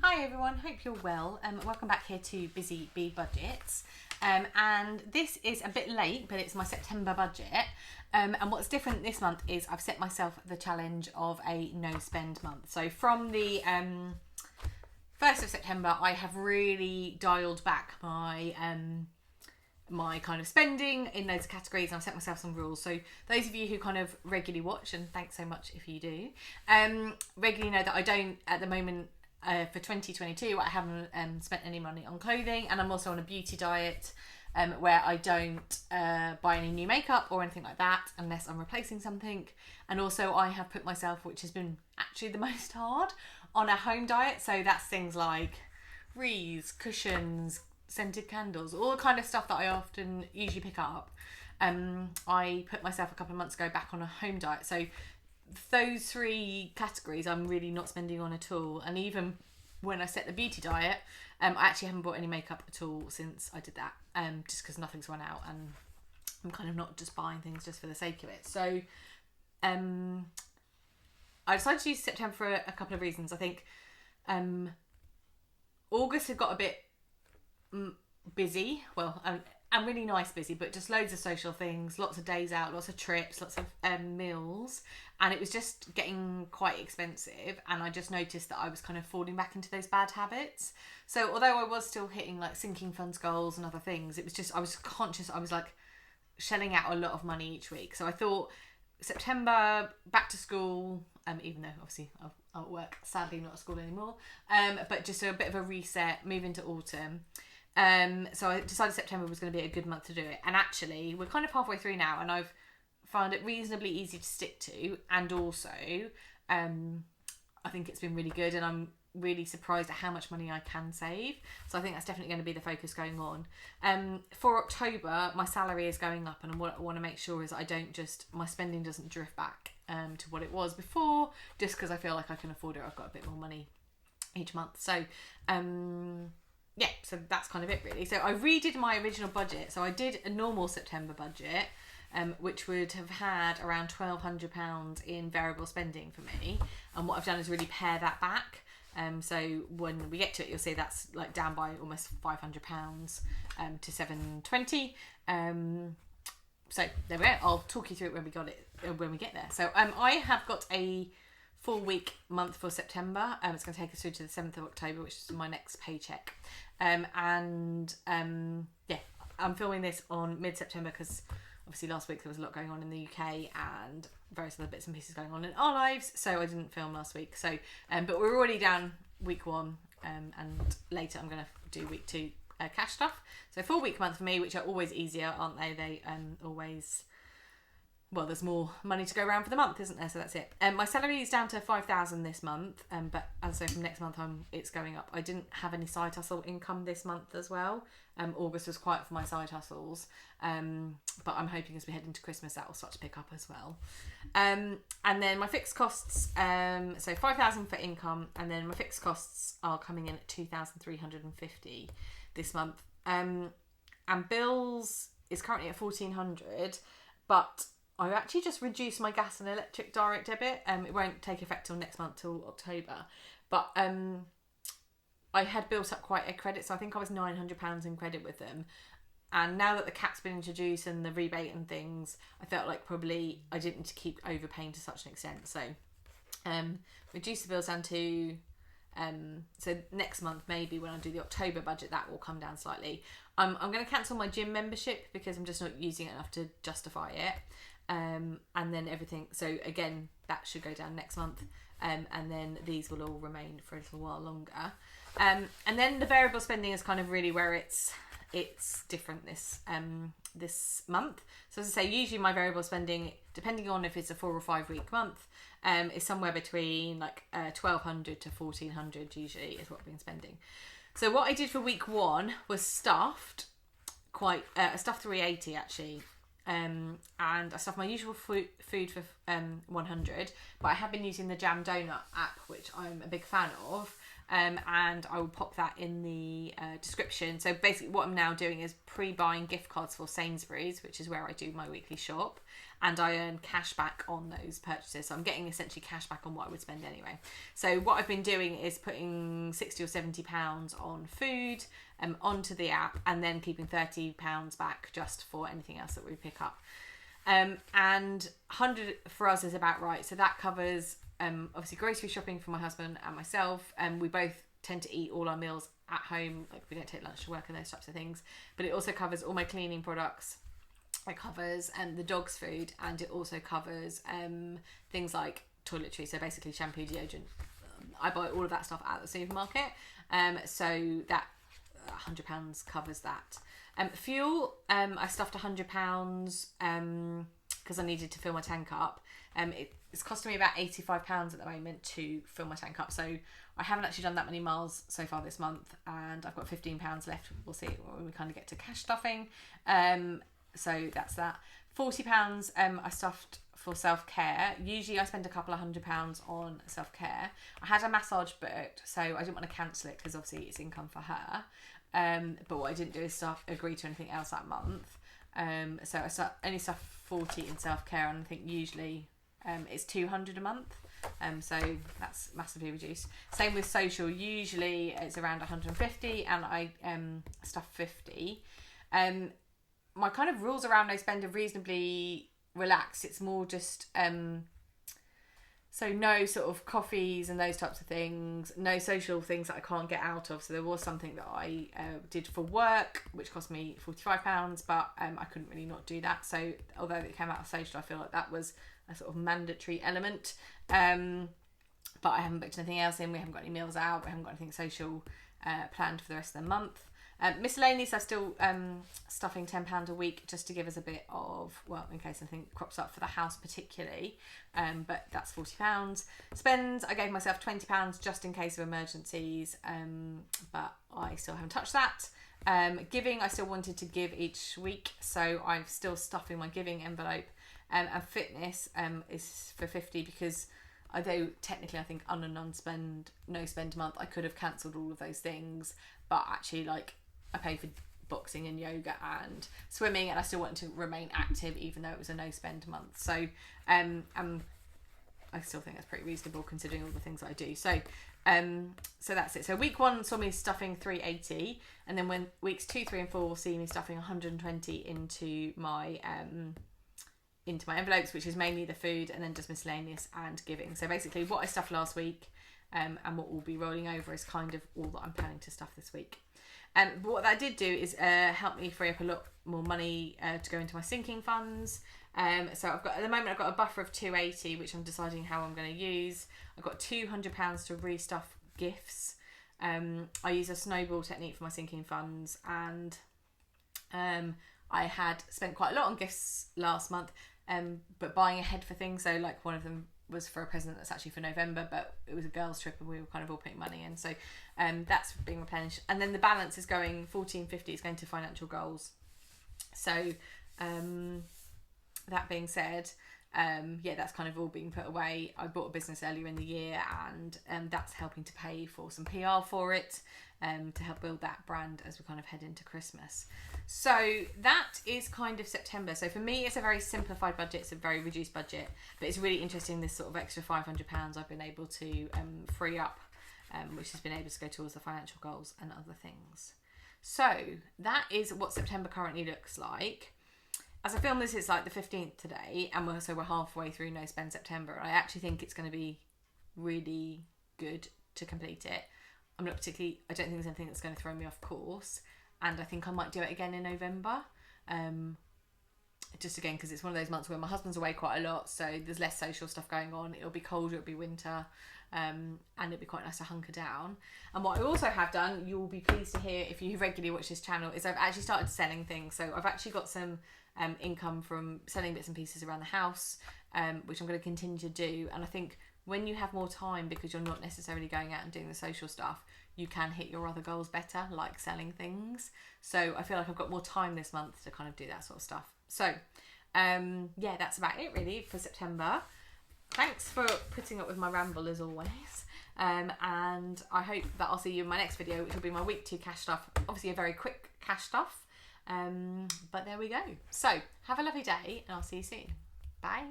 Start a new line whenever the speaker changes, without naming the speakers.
Hi everyone, hope you're well. Welcome back here to Busy Bee Budgets. And this is a bit late, but it's my September budget. And what's different this month is I've set myself the challenge of a no spend month. So from the 1st of September, I have really dialed back my my kind of spending in those categories, and I've set myself some rules. So those of you who kind of regularly watch, and thanks so much if you do, regularly know that I don't at the moment. For 2022, I haven't spent any money on clothing, and I'm also on a beauty diet where I don't buy any new makeup or anything like that unless I'm replacing something. And also I have put myself, which has been actually the most hard, on a home diet. So that's things like wreaths, cushions, scented candles, all the kind of stuff that I often usually pick up. I put myself a couple of months ago back on a home diet. So those three categories I'm really not spending on at all. And even when I set the beauty diet, I actually haven't bought any makeup at all since I did that, just because nothing's run out and I'm kind of not just buying things just for the sake of it. So I decided to use September for a couple of reasons. I think August had got a bit busy, and really nice busy, but just loads of social things, lots of days out, lots of trips, lots of meals, and it was just getting quite expensive. And I just noticed that I was kind of falling back into those bad habits. So although I was still hitting like sinking funds goals and other things, it was just I was conscious I was like shelling out a lot of money each week. So I thought September, back to school, even though obviously I'll work, sadly not at school anymore, but just a bit of a reset, move into autumn. So I decided September was going to be a good month to do it. And actually, we're kind of halfway through now, and I've found it reasonably easy to stick to. And also, I think it's been really good, and I'm really surprised at how much money I can save. So I think that's definitely going to be the focus going on. For October, my salary is going up, and what I want to make sure is my spending doesn't drift back to what it was before, just because I feel like I can afford it. I've got a bit more money each month. So, yeah, so that's kind of it really. So I redid my original budget. So I did a normal September budget, which would have had around £1,200 in variable spending for me. And what I've done is really pare that back. So when we get to it, you'll see that's like down by almost £500 to £720. So there we go. I'll talk you through it when we get there. So I have got a 4-week month for September. It's going to take us through to the 7th of October, which is my next paycheck. Yeah, I'm filming this on mid-September because obviously last week there was a lot going on in the UK and various other bits and pieces going on in our lives, so I didn't film last week. So, but we're already down week 1, and later I'm going to do week 2 cash stuff. So 4-week month for me, which are always easier, aren't they? They always... Well, there's more money to go around for the month, isn't there? So that's it. My salary is down to $5,000 this month, but as I say, from next month it's going up. I didn't have any side hustle income this month as well. August was quiet for my side hustles, but I'm hoping as we head into Christmas that will start to pick up as well. And then my fixed costs, so $5,000 for income, and then my fixed costs are coming in at $2,350 this month. And bills is currently at $1,400, but I've actually just reduced my gas and electric direct debit. It won't take effect till next month, till October. But I had built up quite a credit, so I think I was £900 in credit with them. And now that the cap's been introduced and the rebate and things, I felt like probably I didn't need to keep overpaying to such an extent. So reduce the bills down to... so next month, maybe when I do the October budget, that will come down slightly. I'm going to cancel my gym membership because I'm just not using it enough to justify it. And then everything, so again, that should go down next month. And then these will all remain for a little while longer. And then the variable spending is kind of really where it's different this month. So as I say, usually my variable spending, depending on if it's a 4 or 5 week month, is somewhere between like $1,200 to $1,400 usually is what I've been spending. So what I did for week 1 was stuffed 380 actually. And I stuffed my usual food for 100, but I have been using the Jam Donut app, which I'm a big fan of, and I will pop that in the description. So basically what I'm now doing is pre-buying gift cards for Sainsbury's, which is where I do my weekly shop, and I earn cash back on those purchases. So I'm getting essentially cash back on what I would spend anyway. So what I've been doing is putting £60 or £70 on food onto the app, and then keeping £30 back just for anything else that we pick up. And 100 for us is about right. So that covers obviously grocery shopping for my husband and myself. We both tend to eat all our meals at home. Like, we don't take lunch to work and those types of things. But it also covers all my cleaning products. It covers the dog's food, and it also covers things like toiletries. So basically shampoo, deodorant. I buy all of that stuff at the supermarket. So that £100 covers that. Fuel, I stuffed £100 because I needed to fill my tank up. It's costing me about £85 at the moment to fill my tank up. So I haven't actually done that many miles so far this month, and I've got £15 left. We'll see when we kind of get to cash stuffing. So that's that. £40 I stuffed for self-care. Usually I spend a couple of £100 on self-care. I had a massage booked, so I didn't want to cancel it because obviously it's income for her. But what I didn't do is agree to anything else that month. So I only stuffed 40 in self-care, and I think usually it's 200 a month. So that's massively reduced. Same with social. Usually it's around 150, and I stuff 50. My kind of rules around no spend are reasonably relaxed. It's more just so no sort of coffees and those types of things, no social things that I can't get out of. So there was something that I did for work, which cost me £45, but I couldn't really not do that. So although it came out of social, I feel like that was a sort of mandatory element. But I haven't booked anything else in. We haven't got any meals out. We haven't got anything social planned for the rest of the month. Miscellaneous, I'm still stuffing £10 a week just to give us a bit of, well, in case anything crops up for the house particularly, but that's £40. Spends, I gave myself £20 just in case of emergencies, but I still haven't touched that. Giving, I still wanted to give each week, so I'm still stuffing my giving envelope. And fitness is for 50 because although technically I think on a no spend month I could have cancelled all of those things, but actually like I paid for boxing and yoga and swimming, and I still wanted to remain active even though it was a no spend month. So I still think that's pretty reasonable considering all the things that I do. So so that's it. So week 1 saw me stuffing 380, and then when weeks 2, 3 and 4 will see me stuffing 120 into my envelopes, which is mainly the food and then just miscellaneous and giving. So basically what I stuffed last week and what will be rolling over is kind of all that I'm planning to stuff this week. But what that did do is help me free up a lot more money to go into my sinking funds. So at the moment I've got a buffer of 280, which I'm deciding how I'm going to use. I've got £200 to restuff gifts. I use a snowball technique for my sinking funds, and I had spent quite a lot on gifts last month, but buying ahead for things. So like one of them was for a present that's actually for November, but it was a girls' trip and we were kind of all putting money in. So that's being replenished. And then the balance is going, £14.50 is going to financial goals. So that being said, that's kind of all being put away. I bought a business earlier in the year, and that's helping to pay for some PR for it, to help build that brand as we kind of head into Christmas. So that is kind of September. So for me, it's a very simplified budget. It's a very reduced budget, but it's really interesting, this sort of extra £500 I've been able to free up, which has been able to go towards the financial goals and other things. So that is what September currently looks like. As I film this, it's like the 15th today, and we're halfway through No Spend September. I actually think it's going to be really good to complete it. I don't think there's anything that's going to throw me off course, and I think I might do it again in November. Just again, because it's one of those months where my husband's away quite a lot, so there's less social stuff going on. It'll be colder, it'll be winter, and it'll be quite nice to hunker down. And what I also have done, you will be pleased to hear if you regularly watch this channel, is I've actually started selling things. So I've actually got some income from selling bits and pieces around the house, which I'm going to continue to do. And I think when you have more time, because you're not necessarily going out and doing the social stuff, you can hit your other goals better, like selling things. So I feel like I've got more time this month to kind of do that sort of stuff. So that's about it really for September. Thanks for putting up with my ramble as always. And I hope that I'll see you in my next video, which will be my week 2 cash stuff. Obviously a very quick cash stuff. But there we go. So have a lovely day and I'll see you soon. Bye.